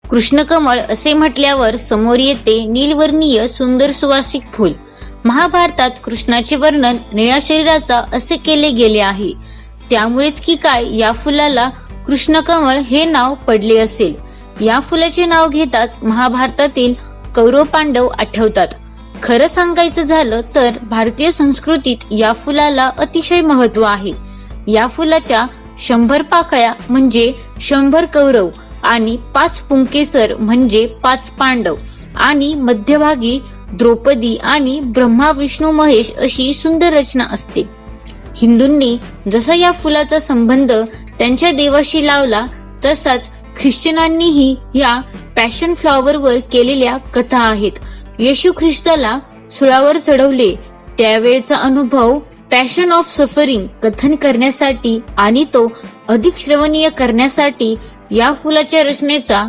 कृष्णकमळ असे म्हटल्यावर समोर येते नीलवर्णीय सुंदर सुवासिक फूल. महाभारतात कृष्णाचे वर्णन निळ्या शरीराचा असे केले गेले आहे. त्यामुळेच की काय या फुलाला कृष्णकमळ हे नाव पडले असेल. या फुलाचे नाव घेताच महाभारतातील कौरव पांडव आठवतात. खरं सांगायचं झालं तर भारतीय संस्कृतीत या फुलाला अतिशय महत्व आहे. या फुलाच्या 100 पाकळ्या म्हणजे 100 कौरव आणि 5 पुंकेसर म्हणजे 5 पांडव आणि मध्यभागी द्रौपदी आणि ब्रह्मा विष्णू महेश अशी सुंदर रचना असते. हिंदूंनी जसा या फुलाचा संबंध त्यांच्या देवाशी लावला तसाच ख्रिश्चनांनीही या पॅशन फ्लॉवरवर केलेल्या कथा आहेत. येशू ख्रिस्ताला सुळावर चढवले त्यावेळेचा अनुभव पॅशन ऑफ सफरिंग कथन करण्यासाठी आणि तो अधिक श्रवणीय करण्यासाठी या फुलाच्या रचनेचा